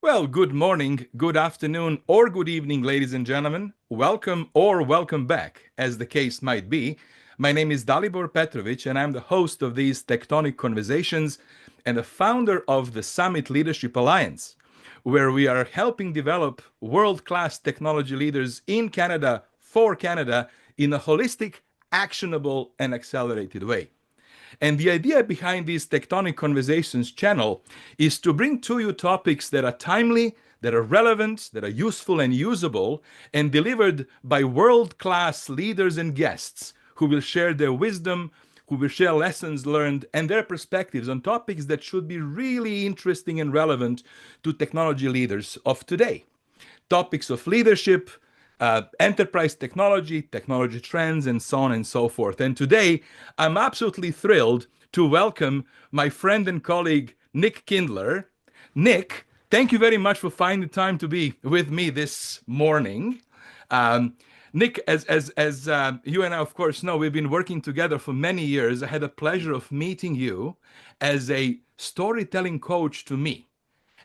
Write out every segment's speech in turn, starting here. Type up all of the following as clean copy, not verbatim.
Well, good morning, good afternoon, or good evening, ladies and gentlemen. Welcome or welcome back, as the case might be. My name is Dalibor Petrovic, and I'm the host of these Tectonic Conversations and the founder of the Summit Leadership Alliance, where we are helping develop world-class technology leaders in Canada, for Canada, in a holistic, actionable, and accelerated way. And the idea behind this Tectonic Conversations channel is to bring to you topics that are timely, that are relevant, that are useful and usable, and delivered by world-class leaders and guests who will share their wisdom, who will share lessons learned and their perspectives on topics that should be really interesting and relevant to technology leaders of today. Topics of leadership, enterprise technology, technology trends, and so on and so forth. And today, I'm absolutely thrilled to welcome my friend and colleague, Nick Kindler. Nick, thank you very much for finding time to be with me this morning. Nick, as you and I, of course, know, we've been working together for many years. I had the pleasure of meeting you as a storytelling coach to me.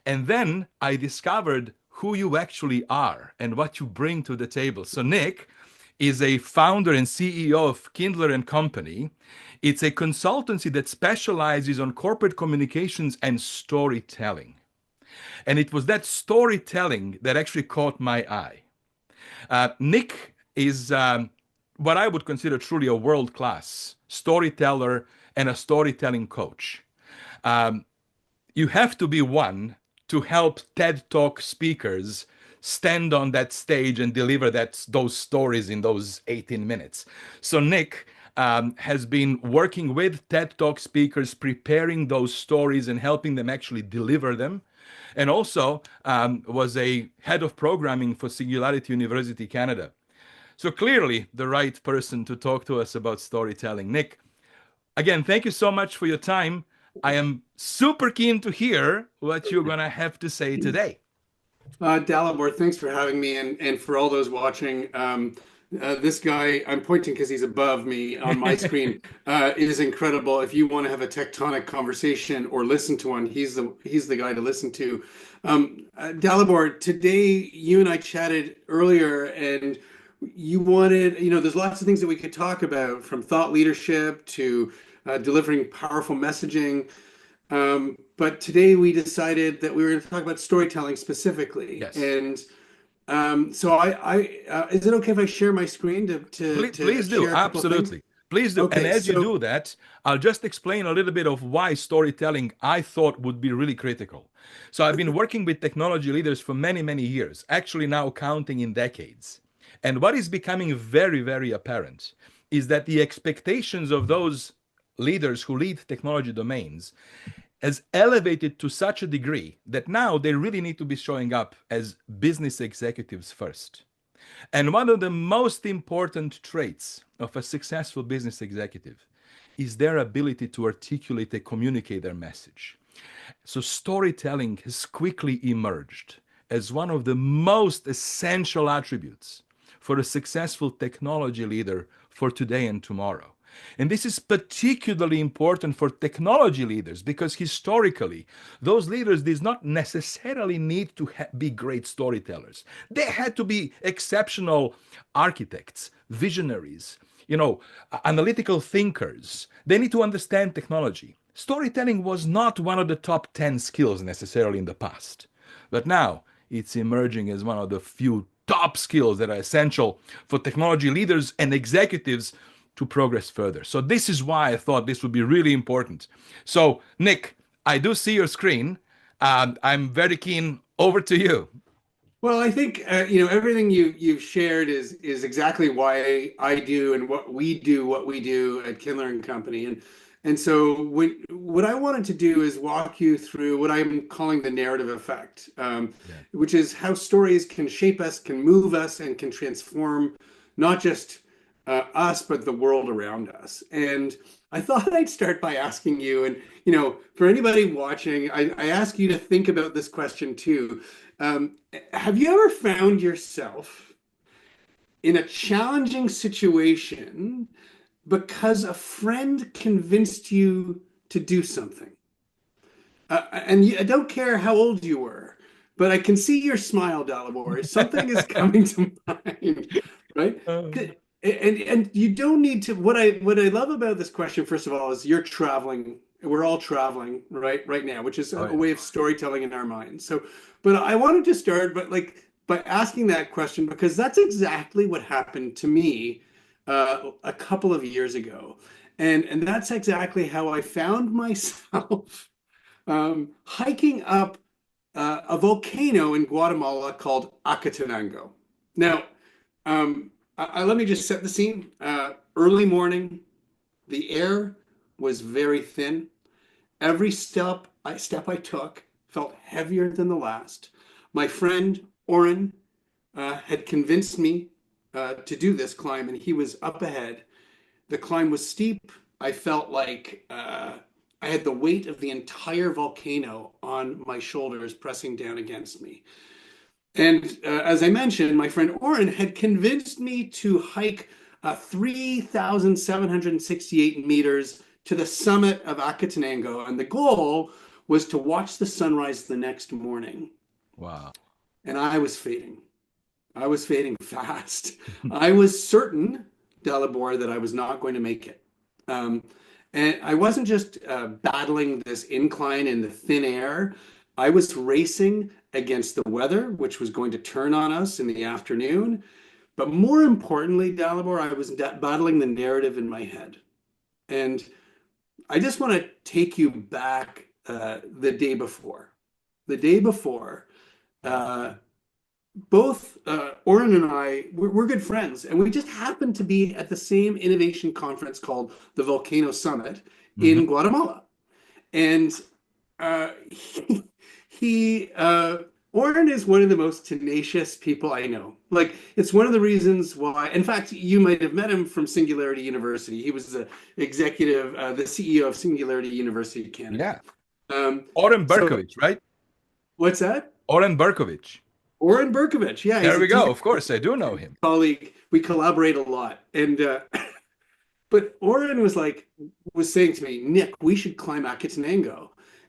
And then I discovered who you actually are and what you bring to the table. So Nick is a founder and CEO of Kindler Company. It's a consultancy that specializes on corporate communications and storytelling. And it was that storytelling that actually caught my eye. Nick is what I would consider truly a world-class storyteller and a storytelling coach. You have to be one to help TED Talk speakers stand on that stage and deliver those stories in those 18 minutes. So Nick has been working with TED Talk speakers, preparing those stories and helping them actually deliver them. And also was a head of programming for Singularity University, Canada. So clearly the right person to talk to us about storytelling. Nick, again, thank you so much for your time. I am super keen to hear what you're going to have to say today. Dalibor, thanks for having me, and for all those watching. This guy, I'm pointing because he's above me on my screen, is incredible. If you want to have a tectonic conversation or listen to one, he's the guy to listen to. Dalibor, today you and I chatted earlier, and you wanted, there's lots of things that we could talk about, from thought leadership to delivering powerful messaging. But today we decided that we were going to talk about storytelling specifically. Yes. And is it okay if I share my screen to Please do. share a couple of things? Absolutely. Please do. And Okay, as you so do that, I'll just explain a little bit of why storytelling I thought would be really critical. So I've been working with technology leaders for many, many years, actually now counting in decades. And what is becoming very, very apparent is that the expectations of those leaders who lead technology domains has elevated to such a degree that now they really need to be showing up as business executives first. And one of the most important traits of a successful business executive is their ability to articulate and communicate their message. So storytelling has quickly emerged as one of the most essential attributes for a successful technology leader for today and tomorrow. And this is particularly important for technology leaders because historically, those leaders did not necessarily need to be great storytellers. They had to be exceptional architects, visionaries, analytical thinkers. They need to understand technology. Storytelling was not one of the top 10 skills necessarily in the past, but now it's emerging as one of the few top skills that are essential for technology leaders and executives to progress further. So this is why I thought this would be really important. So Nick, I do see your screen. I'm very keen. Over to you. well, I think everything you've shared is exactly why I do and what we do at Kindler Company. And so what I wanted to do is walk you through what I'm calling the narrative effect, Yeah. which is how stories can shape us, can move us, and can transform not just us, but the world around us. And I thought I'd start by asking you, and for anybody watching, I ask you to think about this question too. Have you ever found yourself in a challenging situation because a friend convinced you to do something? And I don't care how old you were, but I can see your smile, Dalibor. Something is coming to mind, right? Uh, And you don't need to. What I love about this question, first of all, is you're traveling. We're all traveling right now, which is oh a yeah. way of storytelling in our minds. So, but I wanted to start, but like by asking that question because that's exactly what happened to me a couple of years ago, and that's exactly how I found myself hiking up a volcano in Guatemala called Acatenango. Now, let me just set the scene. Early morning, the air was very thin. Every step I took felt heavier than the last. My friend Oren had convinced me to do this climb, and he was up ahead. The climb was steep. I felt like I had the weight of the entire volcano on my shoulders pressing down against me. And as I mentioned, my friend Oren had convinced me to hike 3,768 meters to the summit of Acatenango. And the goal was to watch the sunrise the next morning. Wow. And I was fading. I was fading fast. I was certain, Dalibor, that I was not going to make it. Um, and I wasn't just battling this incline in the thin air. I was racing against the weather, which was going to turn on us in the afternoon. But more importantly, Dalibor, I was battling the narrative in my head. And I just want to take you back the day before. The day before, uh, both Oren and I, we're good friends, and we just happened to be at the same innovation conference called the Volcano Summit Hmm. in Guatemala. And he Oren is one of the most tenacious people I know. Like, it's one of the reasons why, in fact, you might have met him from Singularity University. He was the executive, the CEO of Singularity University Canada. Yeah. Um, Oren so, Berkovich, right? what's that? Oren Berkovich. Oren Berkovich. Yeah, There he's a we go. TEDx Of course, I do know him. colleague. We collaborate a lot. And but Oren was saying to me, Nick, we should climb Akitanango.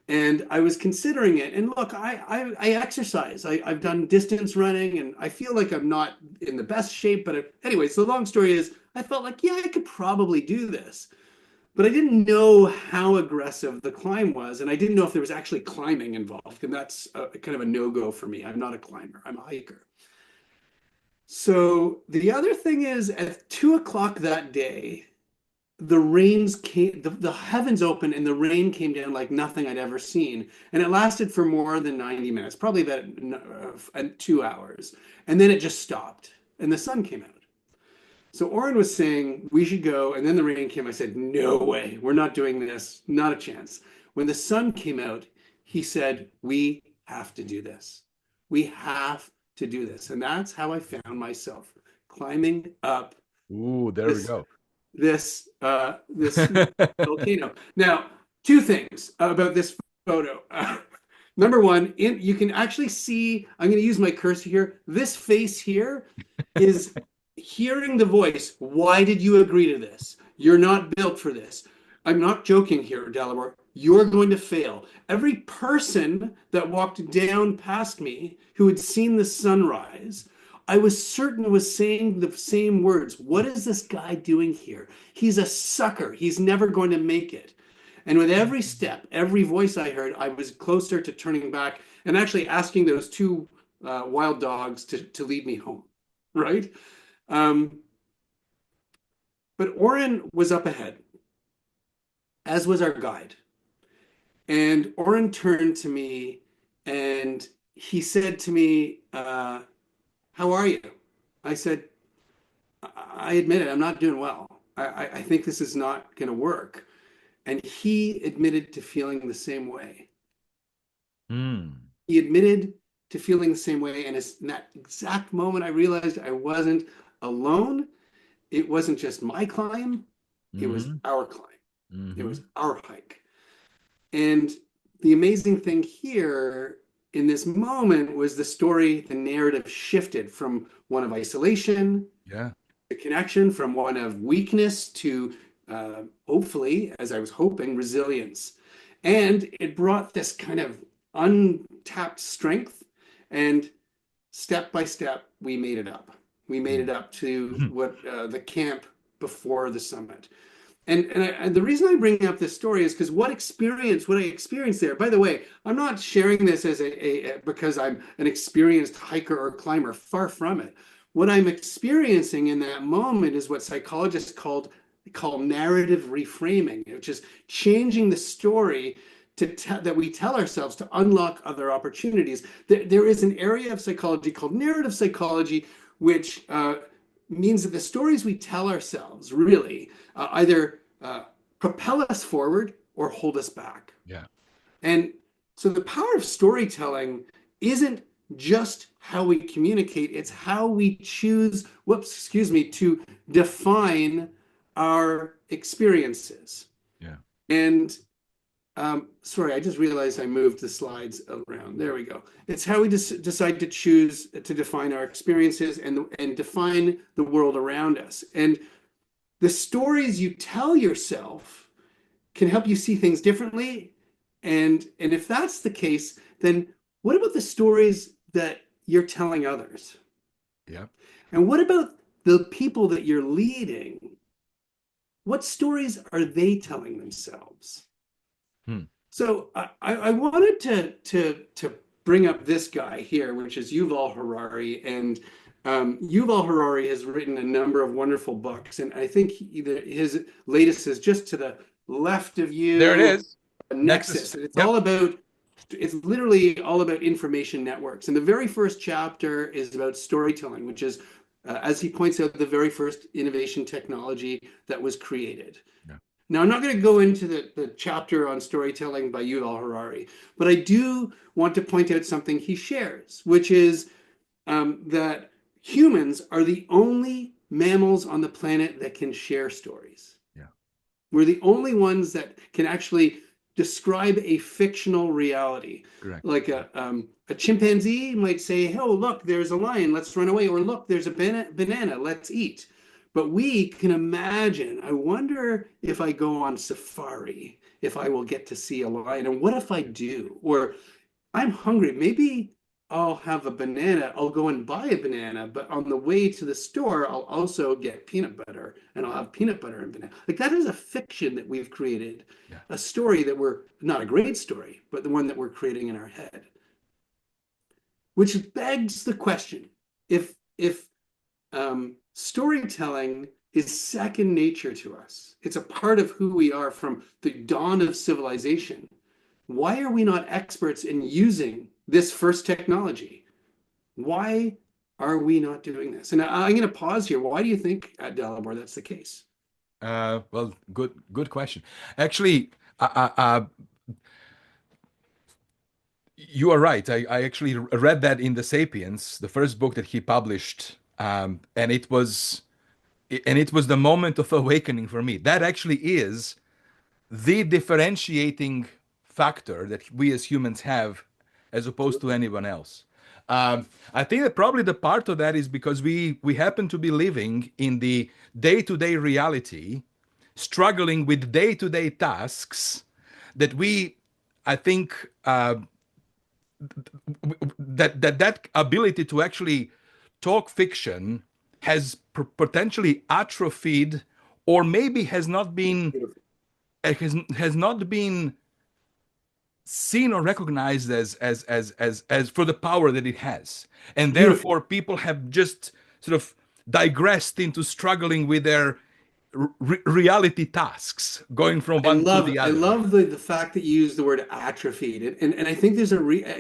And I was considering it. And look, I exercise. I've done distance running, and I feel like I'm not in the best shape. But anyways, the long story is, I felt like, yeah, I could probably do this. But I didn't know how aggressive the climb was, and I didn't know if there was actually climbing involved. And that's kind of a no-go for me. I'm not a climber. I'm a hiker. So the other thing is, at 2 o'clock that day, the rains came, the heavens opened and the rain came down like nothing I'd ever seen. And it lasted for more than 90 minutes, probably about 2 hours. And then it just stopped and the sun came out. So Oren was saying we should go. And then the rain came. I said, no way. We're not doing this. Not a chance. When the sun came out, he said, we have to do this. We have to do this. And that's how I found myself climbing up Ooh, there we this go. this volcano. Now, two things about this photo. Number one, you can actually see, I'm going to use my cursor here. This face here is hearing the voice. Why did you agree to this? You're not built for this. I'm not joking here, Dalibor. You're going to fail. Every person that walked down past me who had seen the sunrise, I was certain was saying the same words. What is this guy doing here? He's a sucker. He's never going to make it. And with every step, every voice I heard, I was closer to turning back and actually asking those two wild dogs to lead me home, right? Um, but Oren was up ahead, as was our guide. And Oren turned to me and he said to me, how are you? I said, I admit it, I'm not doing well. I think this is not going to work. And he admitted to feeling the same way. Mm. He admitted to feeling the same way. And in that exact moment, I realized I wasn't alone. It wasn't just my climb, it was Hmm. our climb, it Hmm. was our hike. And the amazing thing here in this moment was the story, the narrative shifted from one of isolation, Yeah. the connection from one of weakness to hopefully, as I was hoping, resilience. And it brought this kind of untapped strength And step by step, we made it up. We made it up to Mhm. what the camp before the summit. And the reason I bring up this story is because what I experienced there. By the way, I'm not sharing this as because I'm an experienced hiker or climber. Far from it. What I'm experiencing in that moment is what psychologists call narrative reframing, which is changing the story that we tell ourselves to unlock other opportunities. There is an area of psychology called narrative psychology, which means that the stories we tell ourselves really either propel us forward or hold us back. Yeah. And so the power of storytelling isn't just how we communicate, it's how we choose, to define our experiences. Yeah. And sorry, I just realized I moved the slides around. There we go. It's how we decide to choose to define our experiences and define the world around us. And the stories you tell yourself can help you see things differently. And if that's the case, then what about the stories that you're telling others? Yeah. And what about the people that you're leading? What stories are they telling themselves? Hmm. So I wanted to bring up this guy here, which is Yuval Harari, and Yuval Harari has written a number of wonderful books, and I think his latest is just to the left of There it you, is. Nexus. Nexus. And Yep. it's literally all about information networks. And the very first chapter is about storytelling, which is, as he points out, the very first innovation technology that was created. Yeah. Now, I'm not going to go into the chapter on storytelling by Yuval Harari, but I do want to point out something he shares, which is that humans are the only mammals on the planet that can share stories. Yeah. We're the only ones that can actually describe a fictional reality. Correct. Like a chimpanzee might say, oh, look, there's a lion, let's run away. Or look, there's a banana, let's eat. But we can imagine, I wonder if I go on safari, if I will get to see a lion. And what if I do? Or I'm hungry. Maybe I'll have a banana. I'll go and buy a banana, but on the way to the store, I'll also get peanut butter and I'll have peanut butter and banana. Like that is a fiction that we've created, Yeah. a story that we're not a great story, but the one that we're creating in our head. Which begs the question, if storytelling is second nature to us, it's a part of who we are from the dawn of civilization. Why are we not experts in using this first technology? Why are we not doing this? And I'm going to pause here. Why do you think at Dalibor that's the case? Well, good question. Actually, you are right. I actually read that in the *Sapiens*, the first book that he published, and it was the moment of awakening for me. That actually is the differentiating factor that we as humans have as opposed to anyone else. I think that probably the part of that is because we happen to be living in the day-to-day reality, struggling with day-to-day tasks that I think, that ability to actually talk fiction has potentially atrophied, or maybe has not been seen or recognized as for the power that it has, and Beautiful. therefore people have just sort of digressed into struggling with their reality tasks, going from one to the I other. love the fact that you use the word atrophied. And I think there's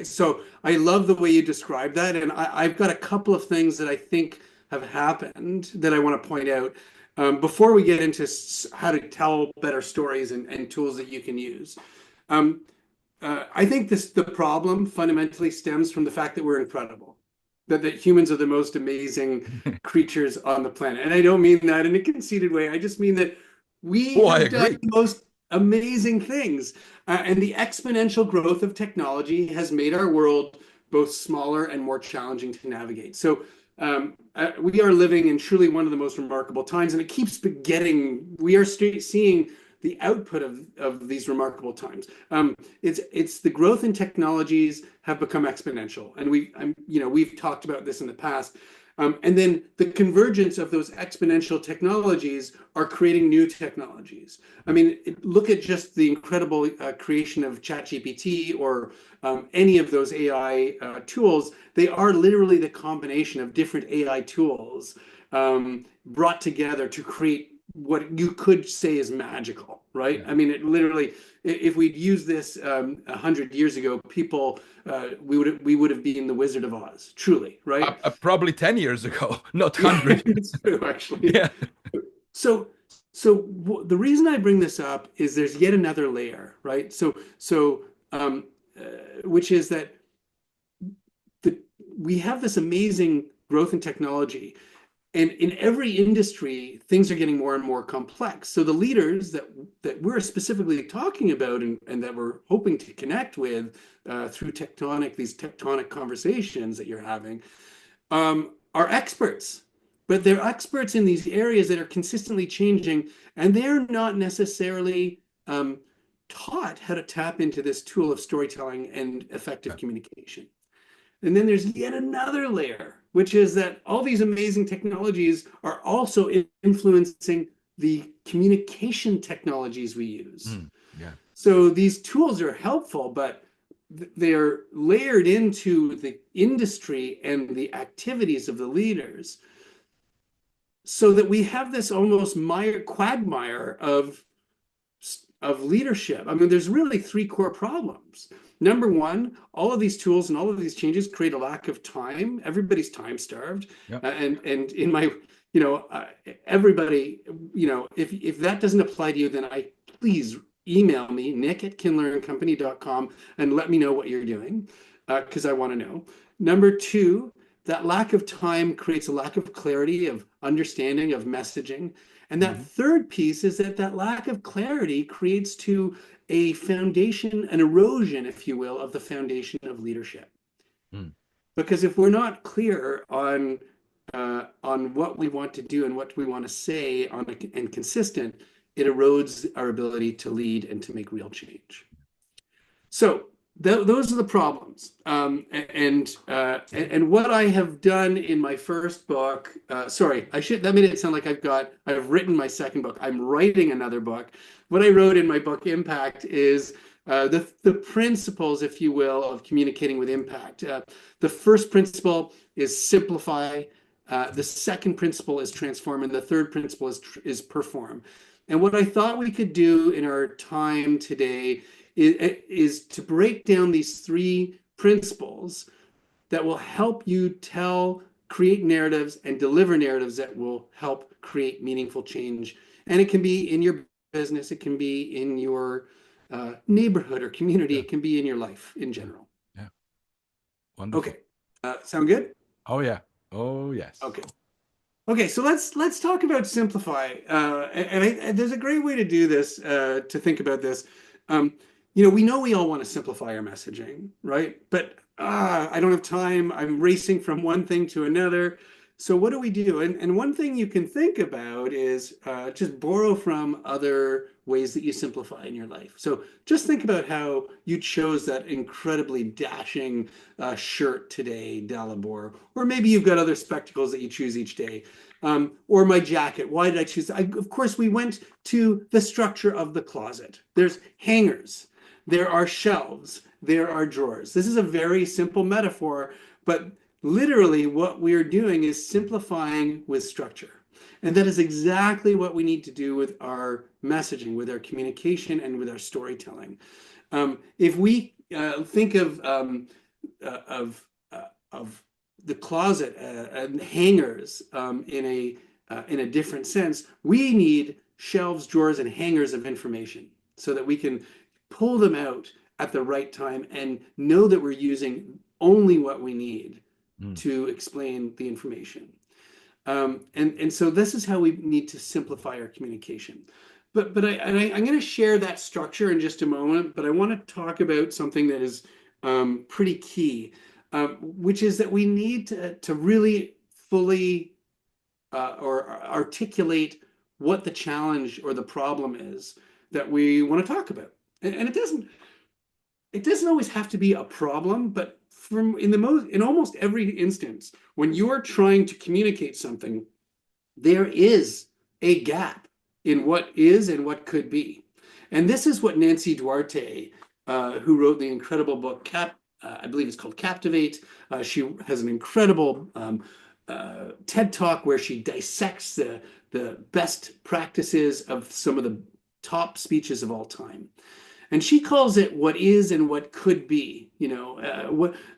so I love the way you describe that. And I've got a couple of things that I think have happened that I want to point out before we get into how to tell better stories and tools that you can use. Um, I think the problem fundamentally stems from the fact that we're incredible, that humans are the most amazing creatures on the planet. And I don't mean that in a conceited way. I just mean that we Oh, I have done agree. the most amazing things. And the exponential growth of technology has made our world both smaller and more challenging to navigate. So we are living in truly one of the most remarkable times, and it keeps we are seeing the output of these remarkable times. It's the growth in technologies have become exponential, and we've talked about this in the past. And then the convergence of those exponential technologies are creating new technologies. I mean, look at just the incredible creation of ChatGPT or any of those AI tools. They are literally the combination of different AI tools brought together to create what you could say is magical, right? I mean, it literally, if we'd used this 100 years ago, people, we would have been the Wizard of Oz, truly, right? Probably 10 years ago, not 100. It's true, actually. Yeah. So the reason I bring this up is there's yet another layer, right? Which is that we have this amazing growth in technology. And in every industry, things are getting more and more complex. So the leaders that we're specifically talking about and that we're hoping to connect with through these tectonic conversations that you're having are experts. But they're experts in these areas that are consistently changing, and they're not necessarily taught how to tap into this tool of storytelling and effective communication. And then there's yet another layer, which is that all these amazing technologies are also influencing the communication technologies we use. Yeah. So these tools are helpful, but they're layered into the industry and the activities of the leaders, so that we have this almost quagmire of leadership. I mean, there's really three core problems. Number one, all of these tools and all of these changes create a lack of time. Everybody's time starved. Yep. And in my, everybody, if that doesn't apply to you, then please email me, nick@kindlerandcompany.com, and let me know what you're doing, because I want to know. Number two, that lack of time creates a lack of clarity, of understanding, of messaging. And that third piece is that lack of clarity creates a foundation, an erosion, if you will, of the foundation of leadership. Because if we're not clear on what we want to do and what we want to say and consistent, it erodes our ability to lead and to make real change. So those are the problems. And what I have done in my first book, that made it sound like I've written my second book. I'm writing another book. What I wrote in my book, Impact, is the principles, if you will, of communicating with impact. The first principle is simplify. The second principle is transform. And the third principle is perform. And what I thought we could do in our time today is to break down these three principles that will help you create narratives and deliver narratives that will help create meaningful change. And it can be in your business, it can be in your neighborhood or community, it can be in your life in general. Yeah. Wonderful. Okay. Sound good? Oh yeah. Oh yes. Okay, so let's talk about simplify. And there's a great way to do this, to think about this. We know we all want to simplify our messaging, right? But I don't have time. I'm racing from one thing to another. So what do we do? And one thing you can think about is just borrow from other ways that you simplify in your life. So just think about how you chose that incredibly dashing shirt today, Dalibor, or maybe you've got other spectacles that you choose each day. Or my jacket. Why did I choose? Of course, we went to the structure of the closet. There's hangers. There are shelves. There are drawers. This is a very simple metaphor, but literally what we're doing is simplifying with structure. And that is exactly what we need to do with our messaging, with our communication, and with our storytelling. If we think of the closet and hangers in a different sense, we need shelves, drawers, and hangers of information so that we can pull them out at the right time and know that we're using only what we need to explain the information. And so this is how we need to simplify our communication. But I'm going to share that structure in just a moment, but I want to talk about something that is pretty key, which is that we need to really fully or articulate what the challenge or the problem is that we want to talk about. And it doesn't always have to be a problem, but in almost every instance, when you're trying to communicate something, there is a gap in what is and what could be. And this is what Nancy Duarte, who wrote the incredible book I believe it's called Captivate. She has an incredible TED Talk where she dissects the best practices of some of the top speeches of all time. And she calls it what is and what could be,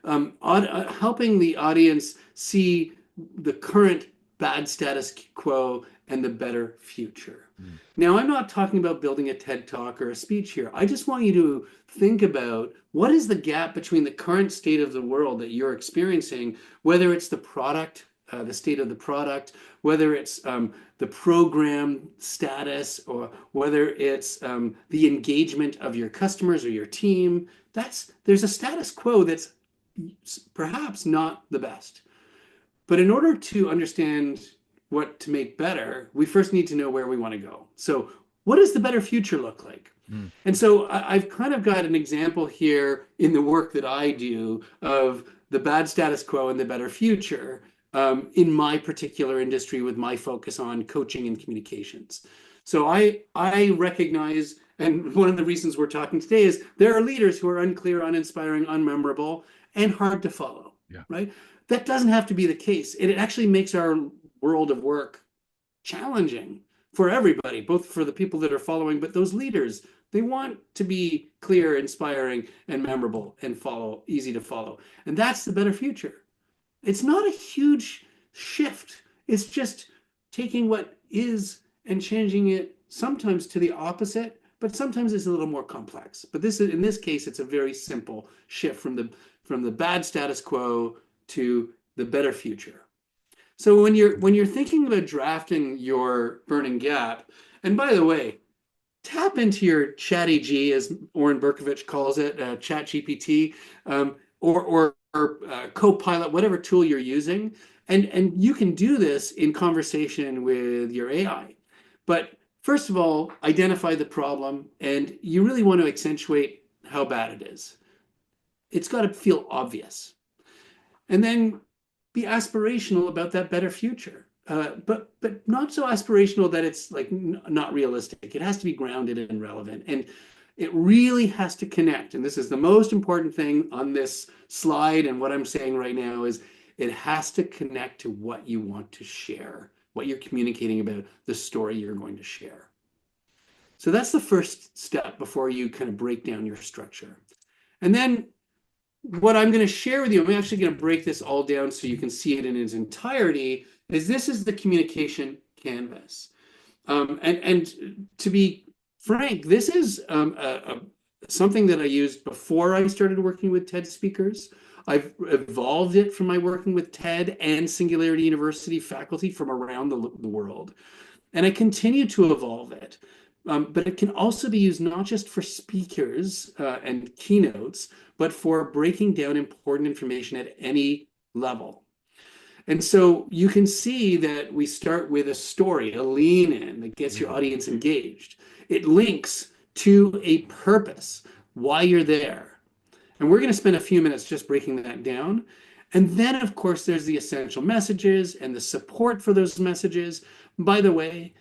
helping the audience see the current bad status quo and the better future. Now, I'm not talking about building a TED Talk or a speech here. I just want you to think about what is the gap between the current state of the world that you're experiencing, whether it's the product, the state of the product, whether it's the program status, or whether it's the engagement of your customers or your team. There's a status quo that's perhaps not the best. But in order to understand what to make better, we first need to know where we want to go. So what does the better future look like? And so I've kind of got an example here in the work that I do of the bad status quo and the better future in my particular industry with my focus on coaching and communications. So I recognize, and one of the reasons we're talking today is there are leaders who are unclear, uninspiring, unmemorable, and hard to follow, right? That doesn't have to be the case. It actually makes our world of work challenging for everybody, both for the people that are following, but those leaders, they want to be clear, inspiring, and memorable and easy to follow. And that's the better future. It's not a huge shift. It's just taking what is and changing it sometimes to the opposite, but sometimes it's a little more complex. But in this case, it's a very simple shift from the bad status quo to the better future. So when you're thinking about drafting your burning gap, and by the way, tap into your ChatEG, as Oren Berkovich calls it, ChatGPT, or Copilot, whatever tool you're using, and you can do this in conversation with your AI. But first of all, identify the problem, and you really want to accentuate how bad it is. It's got to feel obvious. And then be aspirational about that better future, but not so aspirational that it's like not realistic. It has to be grounded and relevant, and it really has to connect. And this is the most important thing on this slide. And what I'm saying right now is it has to connect to what you want to share, what you're communicating about, the story you're going to share. So that's the first step before you kind of break down your structure. And then what I'm going to share with you, I'm actually going to break this all down so you can see it in its entirety, is this is the communication canvas. And to be frank, this is something that I used before I started working with TED speakers. I've evolved it from my working with TED and Singularity University faculty from around the world. And I continue to evolve it. But it can also be used not just for speakers and keynotes, but for breaking down important information at any level. And so you can see that we start with a story, a lean in that gets your audience engaged. It links to a purpose, why you're there. And we're going to spend a few minutes just breaking that down. And then, of course, there's the essential messages and the support for those messages. By the way,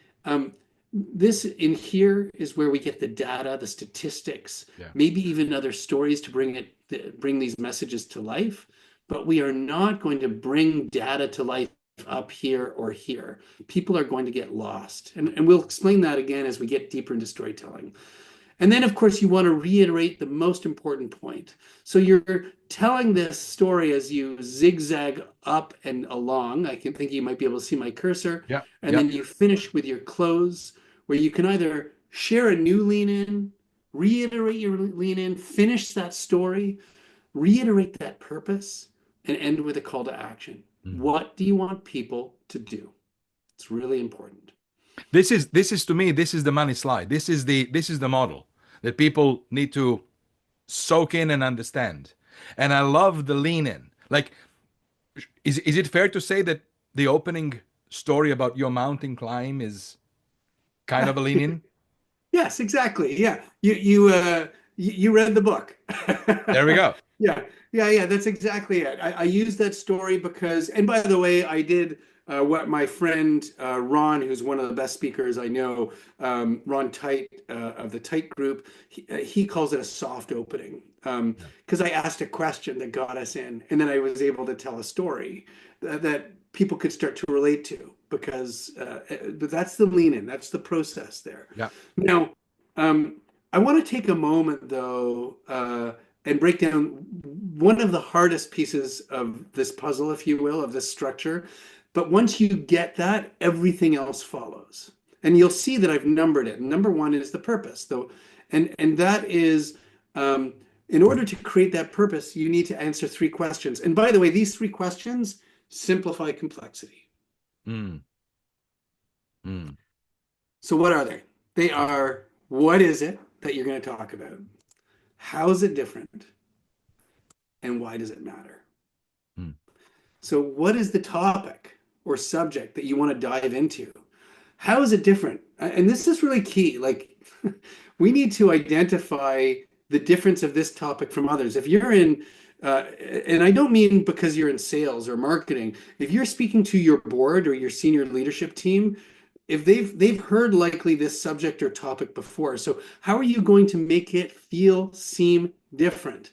this in here is where we get the data, the statistics, maybe even other stories to bring these messages to life. But we are not going to bring data to life up here or here. People are going to get lost. And we'll explain that again as we get deeper into storytelling. And then, of course, you want to reiterate the most important point. So you're telling this story as you zigzag up and along. I can think you might be able to see my cursor. And then you finish with your close, where you can either share a new lean in, reiterate your lean in, finish that story, reiterate that purpose, and end with a call to action. What do you want people to do? It's really important. This is to me, this is the money slide. This is the model that people need to soak in and understand. And I love the lean in. Like, is it fair to say that the opening story about your mountain climb is kind of a lean in? Yes, exactly. Yeah. You read the book. There we go. Yeah. Yeah. That's exactly it. I use that story because, and by the way, I did what my friend Ron, who's one of the best speakers I know, Ron Tite of the Tite Group, he calls it a soft opening. Yeah. Because I asked a question that got us in, and then I was able to tell a story that people could start to relate to because but that's the lean in, that's the process there. Yeah. Now, I want to take a moment though and break down one of the hardest pieces of this puzzle, if you will, of this structure. But once you get that, everything else follows. And you'll see that I've numbered it. Number one is the purpose, though, and that is in order to create that purpose, you need to answer three questions. And by the way, these three questions simplify complexity. Mm. Mm. So what are they? They are, what is it that you're going to talk about? How is it different? And why does it matter? Mm. So what is the topic or subject that you want to dive into? How is it different? And this is really key. Like we need to identify the difference of this topic from others. If you're in, and I don't mean because you're in sales or marketing, if you're speaking to your board or your senior leadership team, if they've heard likely this subject or topic before, so how are you going to make it seem different?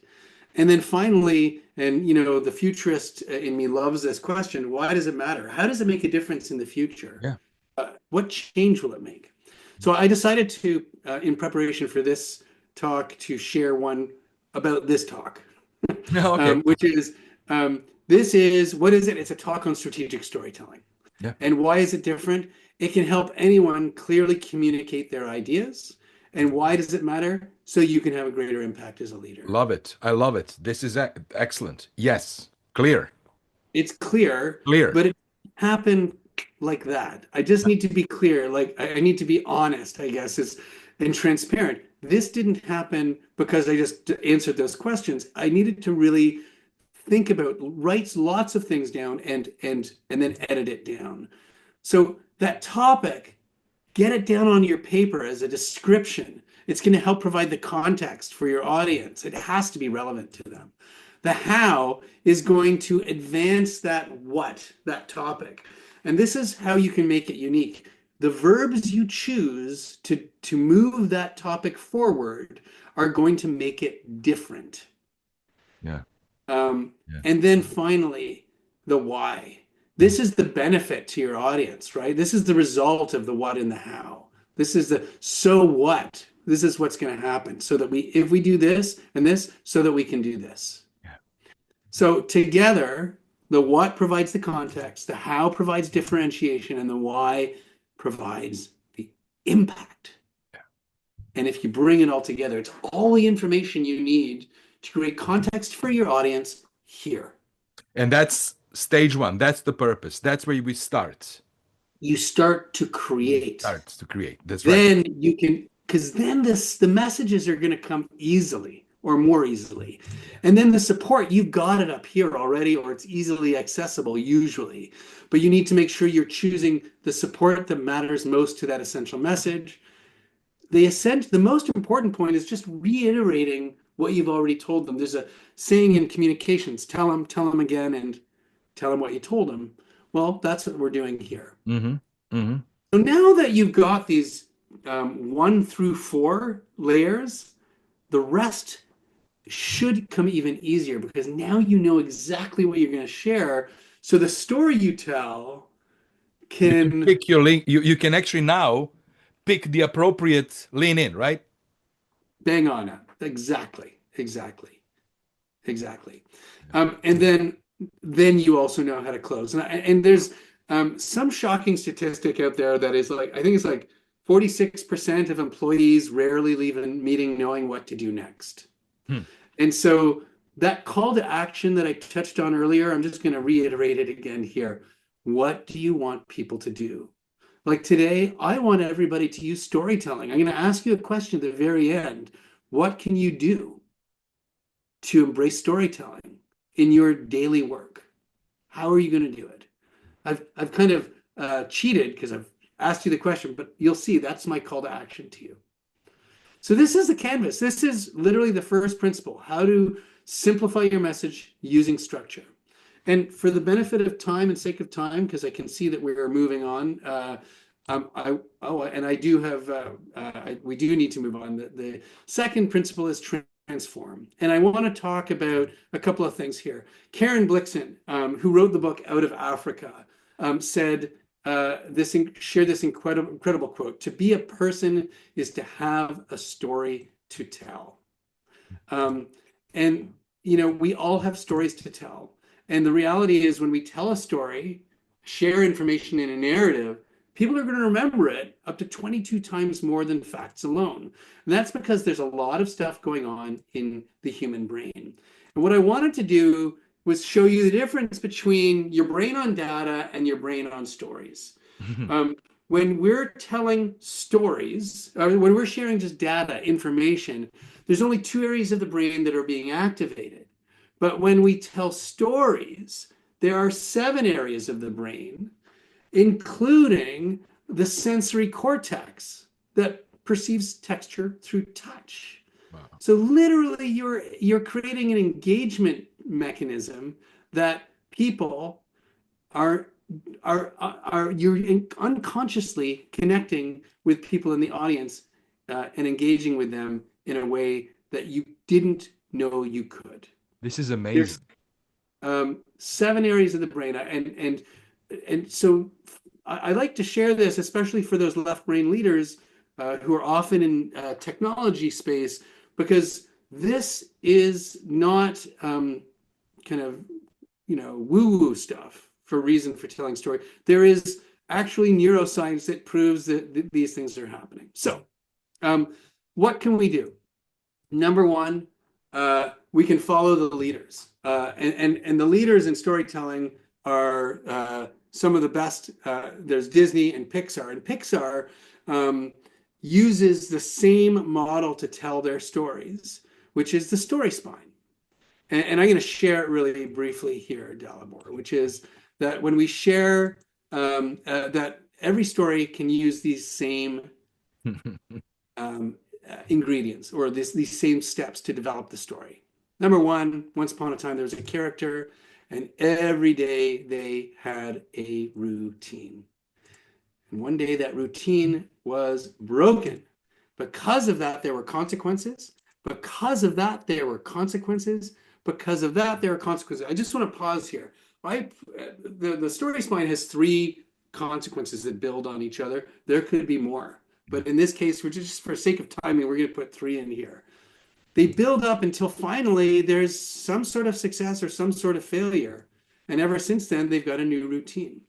And then finally, and the futurist in me loves this question: why does it matter? How does it make a difference in the future? Yeah. What change will it make? So I decided to, in preparation for this talk, to share one about this talk, Okay. which is this is what is it? It's a talk on strategic storytelling. Yeah. And why is it different? It can help anyone clearly communicate their ideas. And why does it matter? So you can have a greater impact as a leader. Love it. I love it. This is excellent. Yes. Clear. It's clear, Clear. but it happened like that. I just need to be clear. Like I need to be honest, I guess, is and transparent. This didn't happen because I just answered those questions. I needed to really think about, write lots of things down and then edit it down. So that topic, get it down on your paper as a description. It's going to help provide the context for your audience. It has to be relevant to them. The how is going to advance that topic. And this is how you can make it unique. The verbs you choose to move that topic forward are going to make it different. Yeah. Yeah. And then finally, the why. This is the benefit to your audience, right? This is the result of the what and the how. This is the so what. This is what's going to happen so that if we do this and this, so that we can do this. Yeah. So together, the what provides the context, the how provides differentiation, and the why provides the impact. Yeah. And if you bring it all together, it's all the information you need to create context for your audience here. And that's stage one. That's the purpose. That's where we start. You start to create. Starts to create. That's Then right. you can, because then the messages are going to come easily or more easily. And then the support, you've got it up here already, or it's easily accessible usually. But you need to make sure you're choosing the support that matters most to that essential message. The most important point is just reiterating what you've already told them. There's a saying in communications: tell them again, and tell them what you told them. Well, that's what we're doing here. Mm-hmm. Mm-hmm. So now that you've got these 1 through 4 layers, the rest should come even easier because now you know exactly what you're going to share. So the story you tell You can can pick your link. You can actually now pick the appropriate lean in, right? bang on it. Exactly. And then you also know how to close. And there's some shocking statistic out there that is like, I think it's like 46% of employees rarely leave a meeting knowing what to do next. Hmm. And so that call to action that I touched on earlier, I'm just going to reiterate it again here. What do you want people to do? Like today, I want everybody to use storytelling. I'm going to ask you a question at the very end. What can you do to embrace storytelling in your daily work? How are you going to do it? I've kind of cheated because I've asked you the question, but you'll see that's my call to action to you. So this is the canvas. This is literally the first principle, how to simplify your message using structure. And for the benefit of time and sake of time, because I can see that we're moving on, and I do have, we do need to move on. The second principle is transform. And I want to talk about a couple of things here. Karen Blixen, who wrote the book Out of Africa, said, shared this incredible quote: "To be a person is to have a story to tell." And we all have stories to tell. And the reality is, when we tell a story, share information in a narrative, people are going to remember it up to 22 times more than facts alone. And that's because there's a lot of stuff going on in the human brain. And what I wanted to do was show you the difference between your brain on data and your brain on stories. When we're telling stories, or when we're sharing just data, information, there's only two areas of the brain that are being activated. But when we tell stories, there are 7 areas of the brain, including the sensory cortex that perceives texture through touch. Wow. So literally, you're creating an engagement mechanism that people you're unconsciously connecting with people in the audience and engaging with them in a way that you didn't know you could. This is amazing. There's 7 areas of the brain, and so I like to share this, especially for those left brain leaders who are often in technology space, because this is not kind of woo-woo stuff for reason for telling story. There is actually neuroscience that proves that these things are happening. So what can we do? Number one, we can follow the leaders. And the leaders in storytelling are some of the best. There's Disney and Pixar. And Pixar uses the same model to tell their stories, which is the story spine. And I'm going to share it really briefly here, Dalibor, which is that when we share that every story can use these same ingredients, or these same steps to develop the story. Number one, once upon a time, there was a character, and every day they had a routine. And one day that routine was broken. Because of that, there were consequences. Because of that, there were consequences. Because of that, there are consequences. I just want to pause here. The story spine has 3 consequences that build on each other. There could be more. But in this case, we're just for sake of timing, we're going to put 3 in here. They build up until finally there's some sort of success or some sort of failure. And ever since then, they've got a new routine.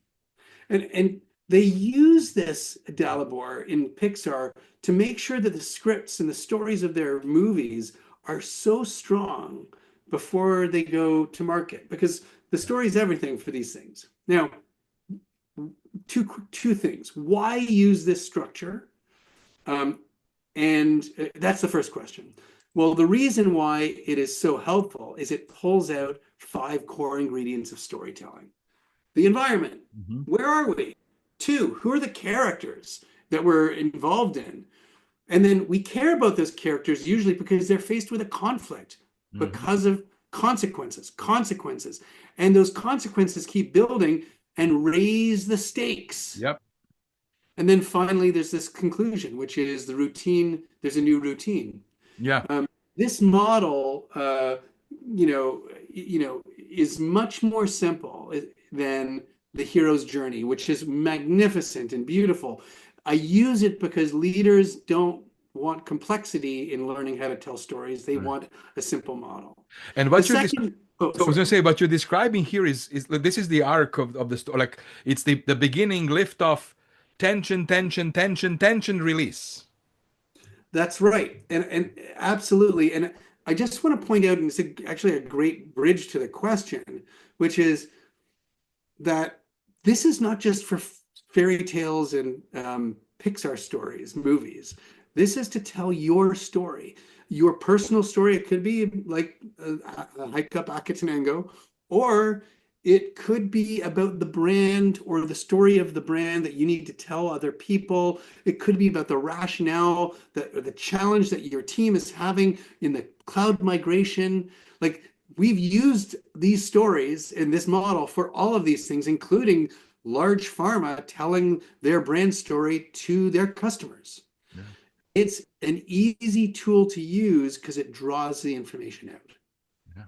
And they use this, Dalibor, in Pixar to make sure that the scripts and the stories of their movies are so strong before they go to market, because the story is everything for these things. Now, two things. Why use this structure? And that's the first question. Well, the reason why it is so helpful is it pulls out 5 core ingredients of storytelling. The environment. Where are we? 2, who are the characters that we're involved in? And then we care about those characters usually because they're faced with a conflict because of consequences. And those consequences keep building and raise the stakes. Yep. And then finally, there's this conclusion, which is the routine. There's a new routine. Yeah. This model, is much more simple than the hero's journey, which is magnificent and beautiful. I use it because leaders don't want complexity in learning how to tell stories. They want a simple model. And what I was going to say, what you're describing here is this is the arc of the story. Like, it's the beginning, lift off, tension, release. That's right. And absolutely. And I just want to point out, and it's actually a great bridge to the question, which is that this is not just for fairy tales and Pixar stories, movies. This is to tell your story, your personal story. It could be like a hike up Akatanango, or It could be about the brand or the story of the brand that you need to tell other people. It could be about the rationale that or the challenge that your team is having in the cloud migration. Like we've used these stories in this model for all of these things, including large pharma telling their brand story to their customers. Yeah. It's an easy tool to use because it draws the information out. Yeah.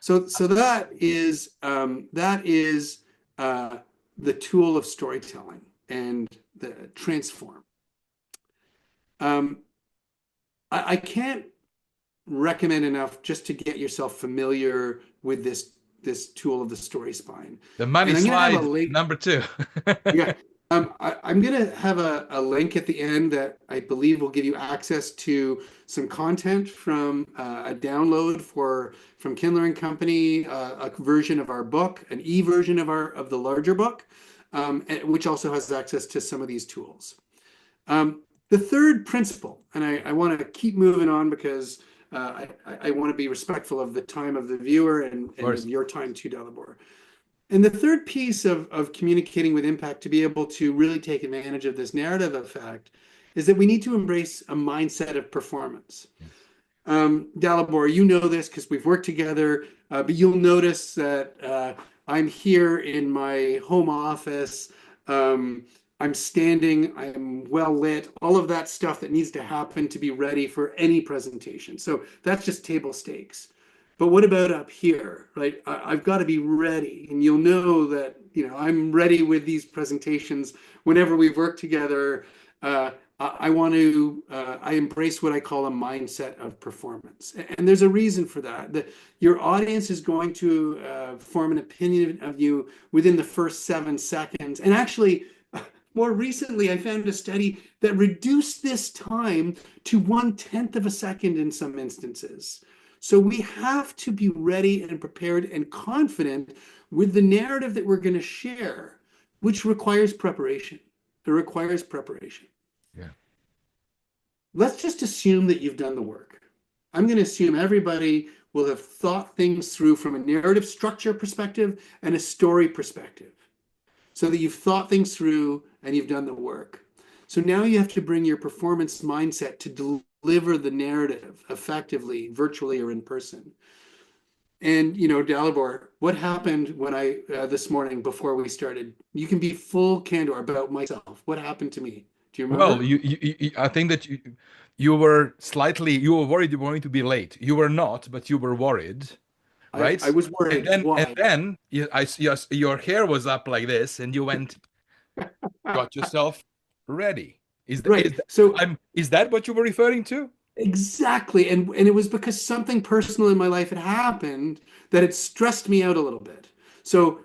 So that is the tool of storytelling and the transform. Um, I can't recommend enough just to get yourself familiar with this tool of the story spine. The money And I'm going to have a slide link. number two. Yeah. I'm going to have a link at the end that I believe will give you access to some content from a download from Kindler and Company, a version of our book, an e-version of the larger book, which also has access to some of these tools. The third principle, and I want to keep moving on because I want to be respectful of the time of the viewer and of your time too, Dalibor. And the third piece of communicating with impact to be able to really take advantage of this narrative effect is that we need to embrace a mindset of performance. Yeah. Dalibor, you know this because we've worked together, but you'll notice that I'm here in my home office. I'm standing, I'm well lit, all of that stuff that needs to happen to be ready for any presentation. So that's just table stakes. But what about up here, right? I've got to be ready. And you'll know that, I'm ready with these presentations whenever we've worked together. I embrace what I call a mindset of performance. And there's a reason for that. Your audience is going to form an opinion of you within the first 7 seconds. And actually, more recently, I found a study that reduced this time to 1/10 of a second in some instances. So we have to be ready and prepared and confident with the narrative that we're going to share, which requires preparation. It requires preparation. Yeah. Let's just assume that you've done the work. I'm going to assume everybody will have thought things through from a narrative structure perspective and a story perspective, so that you've thought things through and you've done the work. So now you have to bring your performance mindset to deliver the narrative effectively, virtually or in person. And, Dalibor, what happened when this morning before we started? You can be full candor about myself. What happened to me? Do you Well, remember? I think that you were worried you were going to be late. You were not, but you were worried, right? I was And worried. then and Why? then your hair was up like this, and you got yourself ready. Right. So Is that what you were referring to? exactly. And it was because something personal in my life had happened that it stressed me out a little bit. So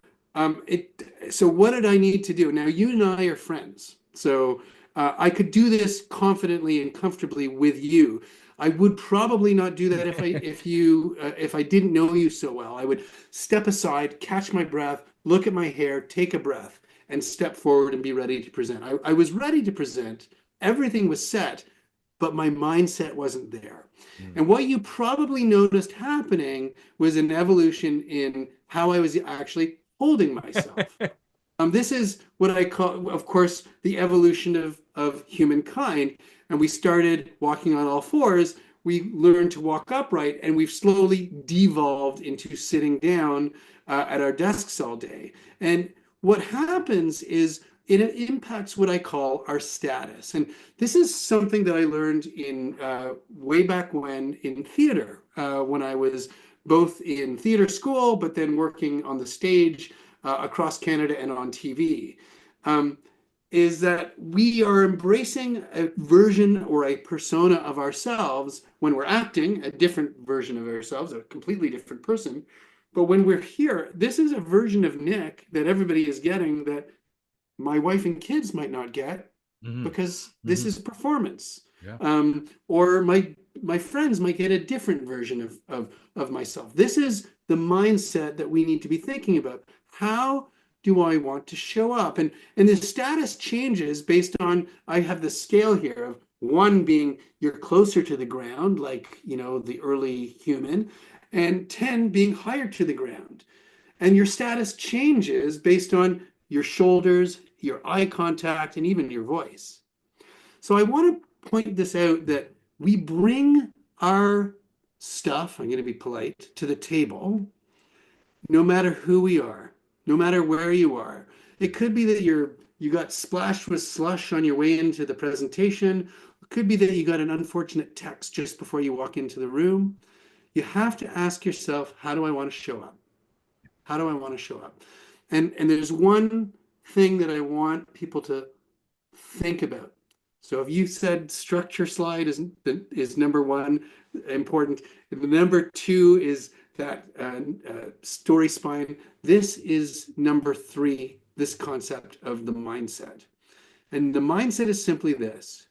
so what did I need to do? Now you and I are friends. So I could do this confidently and comfortably with you. I would probably not do that if I didn't know you so well. I would step aside, catch my breath, look at my hair, take a breath, and step forward and be ready to present. I was ready to present. Everything was set, but my mindset wasn't there. Mm. And what you probably noticed happening was an evolution in how I was actually holding myself. This is what I call, of course, the evolution of humankind. And we started walking on all fours. We learned to walk upright, and we've slowly devolved into sitting down at our desks all day. And what happens is it impacts what I call our status. And this is something that I learned in way back when in theater, when I was both in theater school, but then working on the stage across Canada and on TV, is that we are embracing a version or a persona of ourselves when we're acting, a different version of ourselves, a completely different person. But when we're here, this is a version of Nick that everybody is getting that my wife and kids might not get Mhm. because this Mhm. is performance. Yeah. Or my friends might get a different version of myself. This is the mindset that we need to be thinking about. How do I want to show up? And the status changes based on, I have the scale here of 1 being you're closer to the ground, like, the early human, and 10 being higher to the ground. And your status changes based on your shoulders, your eye contact, and even your voice. So I want to point this out that we bring our stuff, I'm going to be polite, to the table, no matter who we are, no matter where you are. It could be that you got splashed with slush on your way into the presentation. It could be that you got an unfortunate text just before you walk into the room. You have to ask yourself, how do I want to show up? How do I want to show up? And there's one thing that I want people to think about. So if you said structure slide is number one important, the number two is that story spine. This is number three, this concept of the mindset. And the mindset is simply this.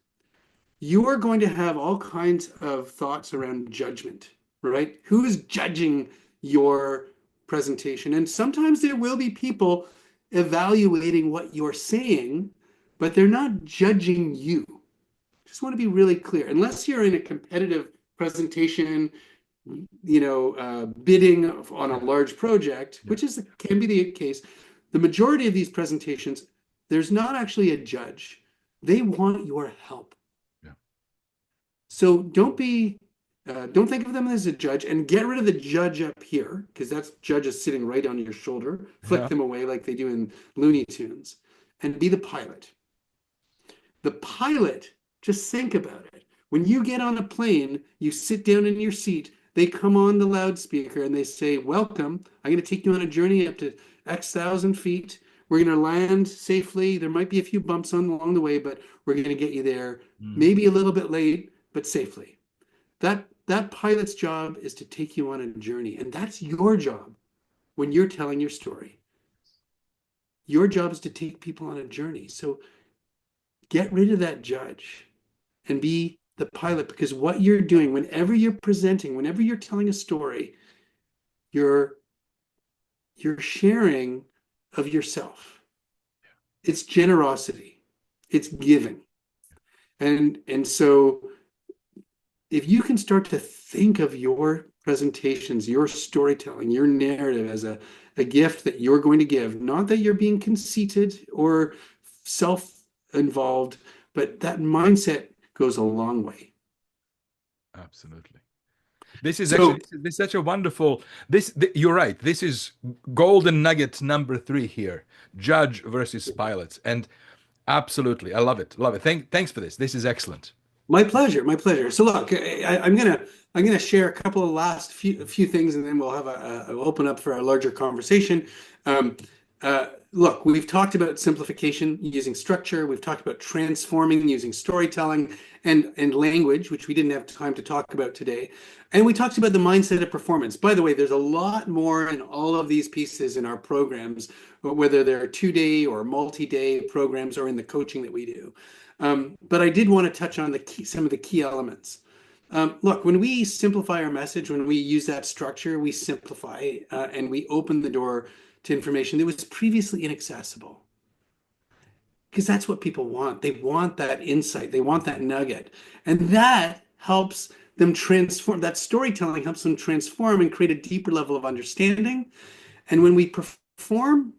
You are going to have all kinds of thoughts around judgment, right? Who is judging your presentation? And sometimes there will be people evaluating what you're saying, but they're not judging you. Just want to be really clear. Unless you're in a competitive presentation, bidding on a large project, which can be the case, the majority of these presentations, there's not actually a judge. They want your help. Yeah. So don't think of them as a judge, and get rid of the judge up here, because that's judges sitting right on your shoulder. Flick them away like they do in Looney Tunes, and be the pilot. The pilot, just think about it. When you get on a plane, you sit down in your seat, they come on the loudspeaker and they say, welcome, I'm going to take you on a journey up to X thousand feet. We're going to land safely. There might be a few bumps along the way, but we're going to get you there. Maybe a little bit late, but safely. That pilot's job is to take you on a journey, and that's your job when you're telling your story. Your job is to take people on a journey. So get rid of that judge and be the pilot, because what you're doing, whenever you're presenting, whenever you're telling a story, you're sharing of yourself. It's generosity. It's giving. And so if you can start to think of your presentations, your storytelling, your narrative as a gift that you're going to give, not that you're being conceited or self-involved, but that mindset goes a long way. Absolutely. This is such a wonderful, you're right. This is golden nugget number 3 here, judge versus pilots. And absolutely, I love it. Love it. Thanks for this. This is excellent. My pleasure. My pleasure. So look, I'm gonna share a couple of last few things, and then we'll have we'll open up for a larger conversation. Look, we've talked about simplification using structure. We've talked about transforming using storytelling and language, which we didn't have time to talk about today. And we talked about the mindset of performance. By the way, there's a lot more in all of these pieces in our programs, whether they're 2-day or multi-day programs or in the coaching that we do. But I did want to touch on some of the key elements. Look, when we simplify our message, when we use that structure, we simplify and we open the door to information that was previously inaccessible. Because that's what people want. They want that insight. They want that nugget. And that helps them transform. That storytelling helps them transform and create a deeper level of understanding. And when we perform,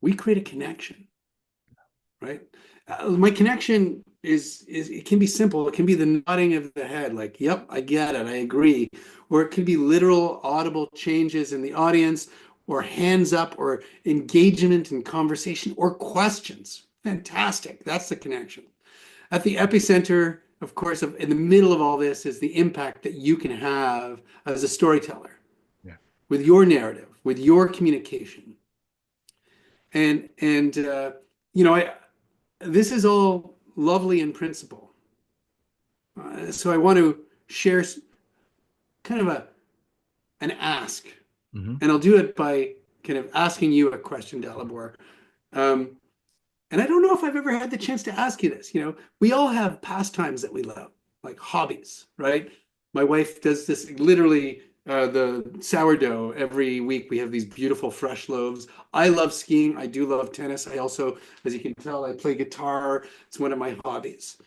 we create a connection, right? My connection is it can be simple. It can be the nodding of the head, like, yep, I get it, I agree. Or it could be literal audible changes in the audience, or hands up, or engagement in conversation, or questions. Fantastic. That's the connection. At the epicenter, of course, in the middle of all this is the impact that you can have as a storyteller with your narrative, with your communication. And this is all lovely in principle. So I want to share kind of an ask. And I'll do it by kind of asking you a question, Dalibor. And I don't know if I've ever had the chance to ask you this. We all have pastimes that we love, like hobbies, right? My wife does this literally, the sourdough. Every week we have these beautiful fresh loaves. I love skiing. I do love tennis. I also, as you can tell, I play guitar. It's one of my hobbies.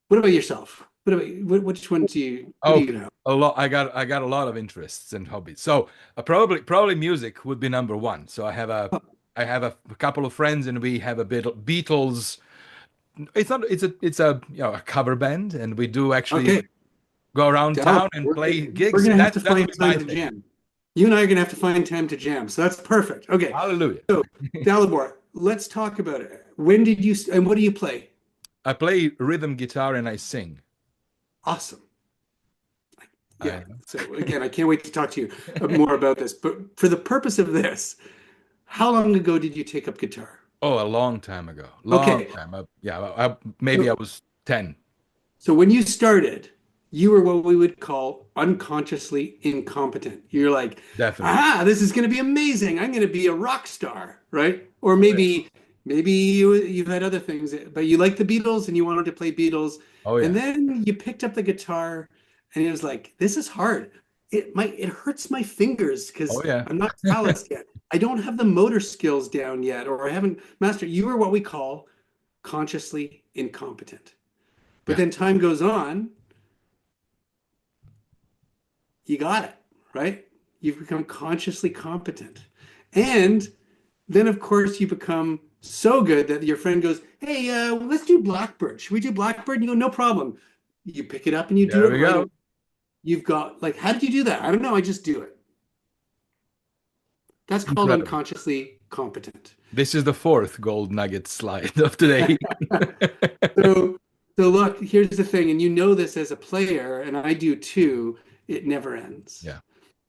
What about yourself? which one do you, what do Okay, you have? a lot. I got a lot of interests and hobbies. So probably music would be number one. So I have a couple of friends, and we have a bit Beatles. It's not. It's a a cover band, and we do actually Okay, go around Dalibor, town and play we're gigs. gonna And have that to that'll find be time my to thing. jam. You and I are gonna have to find time to jam. So that's perfect. Okay, Hallelujah. so Dalibor, let's talk about it. When did you and what do you play? I play rhythm guitar and I sing. Awesome. Yeah. I So again, I can't wait to talk to you more about this. But for the purpose of this, how long ago did you take up guitar? Oh, a long time ago. Long Okay. time. Yeah, maybe I So, was 10. so when you started, you were what we would call unconsciously incompetent. You're like, Definitely. this is going to be amazing. I'm going to be a rock star, right? Or Oh yeah. maybe you've had other things, but you like the Beatles and you wanted to play Beatles, Oh and yeah. then you picked up the guitar, and it was like, this is hard. It hurts my fingers Oh because yeah. I'm not calloused yet. I don't have the motor skills down yet, or I haven't mastered. You were what we call consciously incompetent. But Yeah. then time goes on, you got it, right? You've become consciously competent. And then, of course, you become so good that your friend goes, hey, let's do Blackbird. Should we do Blackbird? And you go, no problem. You pick it up and you do There it we right away. go. You've got, like, how did you do that? I don't know. I just do it. That's called Incredible. unconsciously competent. This is the fourth gold nugget slide of today. So, so look, here's the thing, and you know this as a player, and I do too, it never ends. Yeah.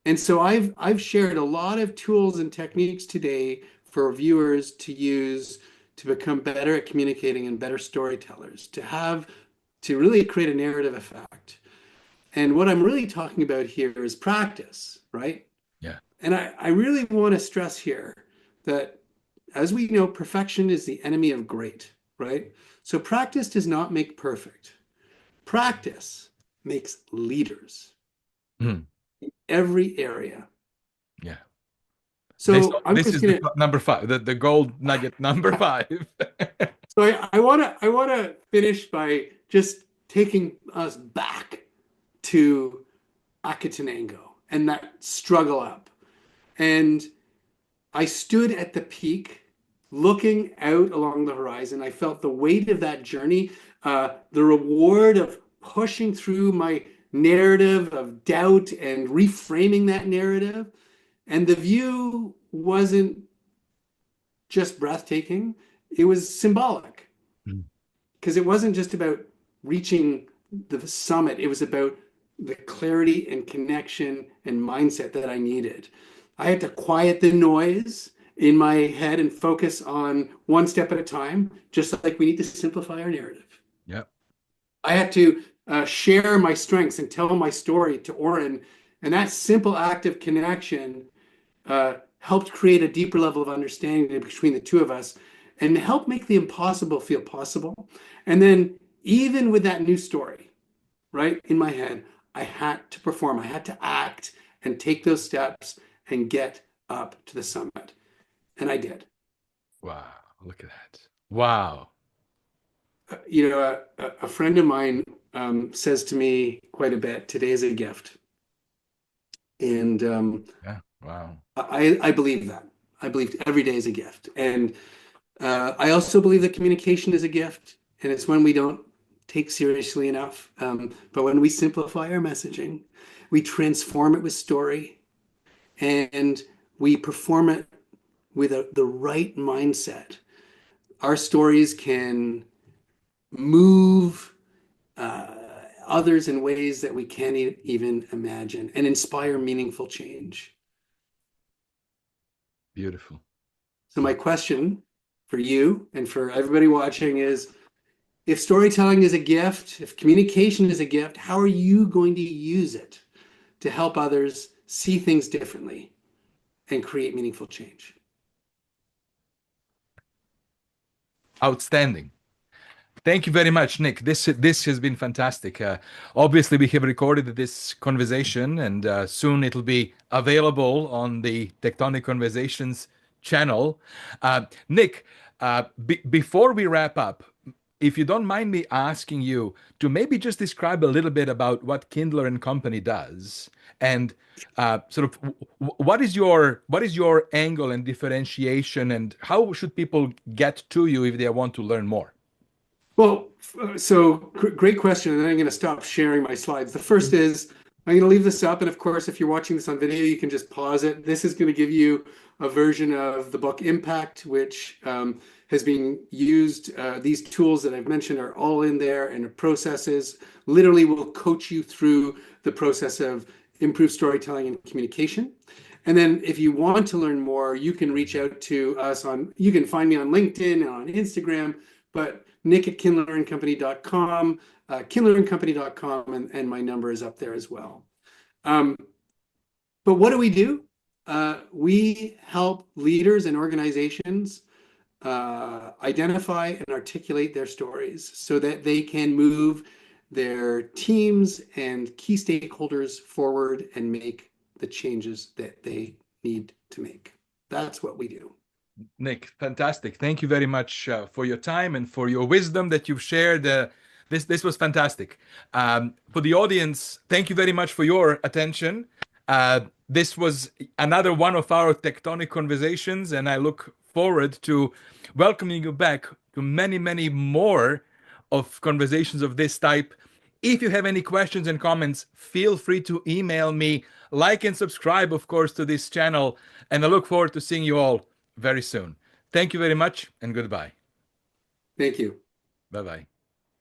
And so I've shared a lot of tools and techniques today for viewers to use to become better at communicating and better storytellers, to really create a narrative effect. And what I'm really talking about here is practice, right? Yeah. And I really want to stress here that as we know, perfection is the enemy of great, right? So practice does not make perfect. Practice makes leaders Mhm. in every area. Yeah. This So I'm this just is the gonna number five, the gold nugget number five. so I wanna finish by just taking us back to Akatanango and that struggle up. And I stood at the peak looking out along the horizon. I felt the weight of that journey, the reward of pushing through my narrative of doubt and reframing that narrative. And the view wasn't just breathtaking, it was symbolic Mm. because it wasn't just about reaching the summit, it was about the clarity and connection and mindset that I needed. I had to quiet the noise in my head and focus on one step at a time, just like we need to simplify our narrative. Yeah. I had to share my strengths and tell my story to Oren. And that simple act of connection helped create a deeper level of understanding between the two of us and help make the impossible feel possible. And then, even with that new story, right in my head, I had to perform, I had to act and take those steps and get up to the summit. And I did. Wow. Look at that. Wow. A friend of mine says to me quite a bit, today is a gift. And Yeah. Wow. I believe that. I believe every day is a gift. And I also believe that communication is a gift, and it's one we don't take seriously enough. But when we simplify our messaging, we transform it with story, and we perform it with the right mindset. Our stories can move others in ways that we can't even imagine and inspire meaningful change. Beautiful. So, my Wow. question for you and for everybody watching is, if storytelling is a gift, if communication is a gift, how are you going to use it to help others see things differently and create meaningful change? Outstanding. Thank you very much, Nick. This has been fantastic. Obviously, we have recorded this conversation, and soon it'll be available on the Tectonic Conversations channel. Nick, before we wrap up, if you don't mind me asking you to maybe just describe a little bit about what Kindler and Company does, and sort of what is your angle and differentiation, and how should people get to you if they want to learn more? Well, great question. And then I'm going to stop sharing my slides. The first is I'm going to leave this up. And of course, if you're watching this on video, you can just pause it. This is going to give you a version of the book Impact, which has been used. These tools that I've mentioned are all in there, and the processes literally will coach you through the process of improved storytelling and communication. And then if you want to learn more, you can reach out to us you can find me on LinkedIn and on Instagram, but Nick at kindlerandcompany.com, kindlerandcompany.com, and my number is up there as well. But what do we do? We help leaders and organizations identify and articulate their stories so that they can move their teams and key stakeholders forward and make the changes that they need to make. That's what we do. Nick, fantastic. Thank you very much for your time and for your wisdom that you've shared. This was fantastic. For the audience, thank you very much for your attention. This was another one of our tectonic conversations, and I look forward to welcoming you back to many, many more of conversations of this type. If you have any questions and comments, feel free to email me, like and subscribe, of course, to this channel, and I look forward to seeing you all very soon. Thank you very much, and goodbye. Thank you. Bye-bye.